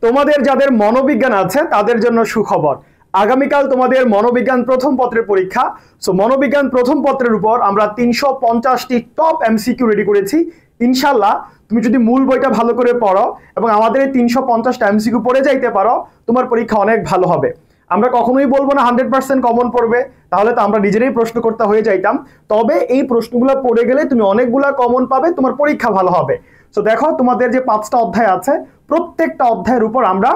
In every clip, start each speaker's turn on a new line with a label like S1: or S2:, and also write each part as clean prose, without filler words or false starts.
S1: তোমাদের যাদের মনোবিজ্ঞান আছে তাদের জন্য সুখবর। আগামীকাল তোমাদের মনোবিজ্ঞান প্রথম পত্রের পরীক্ষা। সো মনোবিজ্ঞান প্রথম পত্রের উপর আমরা 350টি টপ এমসিকিউ রেডি করেছি। ইনশাল্লাহ তুমি যদি মূল বইটা ভালো করে পড়ো এবং আমাদের এই 350টা এমসিকিউ পড়ে যাইতে পারো, তোমার পরীক্ষা অনেক ভালো হবে। আমরা কখনোই বলবো না 100% কমন পড়বে, তাহলে তো আমরা নিজেরাই প্রশ্ন করতে হয়ে যাইতাম। তবে এই প্রশ্নগুলো পড়ে গেলে তুমি অনেকগুলা কমন পাবে, তোমার পরীক্ষা ভালো হবে। সো দেখো, তোমাদের যে 5টা অধ্যায় আছে, প্রত্যেকটা অধ্যায়ের উপর আমরা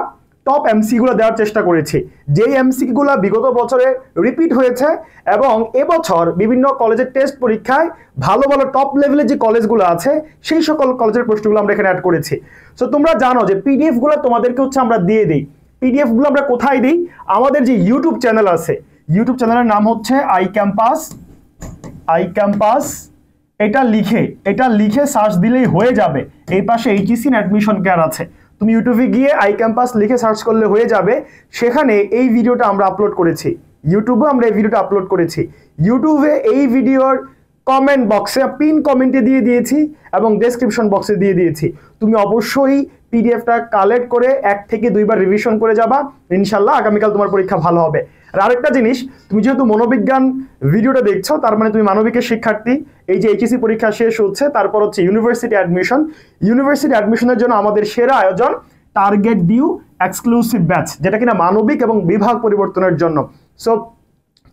S1: টপ এমসিকিউগুলো দেওয়ার চেষ্টা করেছি। যেই এমসিকিউগুলো বিগত বছরে রিপিট হয়েছে এবং এবছর বিভিন্ন কলেজের টেস্ট পরীক্ষায় ভালো ভালো টপ লেভেলের যে কলেজগুলো আছে সেই সকল কলেজের প্রশ্নগুলো আমরা এখানে অ্যাড করেছি। সো তোমরা জানো যে পিডিএফ গুলো তোমাদেরকে আমরা দিয়ে দিই। পিডিএফ গুলো আমরা কোথায় দিই? আমাদের যে ইউটিউব চ্যানেল আছে, ইউটিউব চ্যানেলের নাম হচ্ছে আই ক্যাম্পাস। এটা লিখে সার্চ দিলেই হয়ে যাবে। এই পাশে এইচএসসি অ্যাডমিশন কেয়ার আছে, তুমি ইউটিউবে গিয়ে আই ক্যাম্পাস লিখে সার্চ করলে হয়ে যাবে। সেখানে এই ভিডিওটা আমরা আপলোড করেছি, ইউটিউবে আমরা এই ভিডিওটা আপলোড করেছি। ইউটিউবে এই ভিডিওর কমেন্ট বক্সে পিন কমেন্টে দিয়ে দিয়েছি এবং ডেসক্রিপশন বক্সে দিয়ে দিয়েছি। তুমি অবশ্যই পিডিএফটা কালেক্ট করে 1 থেকে 2 বার রিভিশন করে যাবা। ইনশাল্লাহ আগামীকাল তোমার পরীক্ষা ভালো হবে। আর আরেকটা জিনিস, তুমি যেহেতু মনোবিজ্ঞান ভিডিওটা দেখছো, তার মানে তুমি মানবিকের শিক্ষার্থী। এই যে এইচএসসি পরীক্ষা শেষ হচ্ছে, তারপর হচ্ছে ইউনিভার্সিটি অ্যাডমিশনের জন্য আমাদের সেরা আয়োজন টার্গেট ডিউ এক্সক্লুসিভ ব্যাচ, যেটা কিনা মানবিক এবং বিভাগ পরিবর্তনের জন্য। সো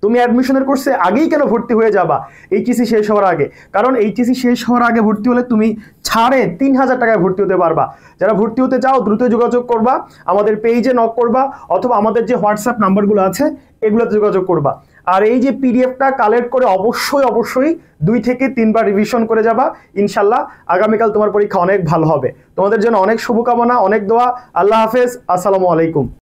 S1: তুমি অ্যাডমিশনের কোর্সে আগেই কেন ভর্তি হয়ে যাবা এইচএসসি শেষ হওয়ার আগে? কারণ এইচএসসি শেষ হওয়ার আগে ভর্তি হলে তুমি ছাড়ে 3000 টাকায় ভর্তি হতে পারবা। যারা ভর্তি হতে চাও দ্রুত যোগাযোগ করবা, আমাদের পেজে নক করবা অথবা আমাদের যে হোয়াটসঅ্যাপ নাম্বারগুলো আছে এগুলোতে যোগাযোগ করবা। আর এই যে পিডিএফটা কালেক্ট করে অবশ্যই 2 থেকে 3 বার রিভিশন করে যাবা। ইনশাল্লাহ আগামীকাল তোমার পরীক্ষা অনেক ভালো হবে। তোমাদের জন্য অনেক শুভকামনা, অনেক দোয়া। আল্লাহ হাফেজ, আসসালামু আলাইকুম।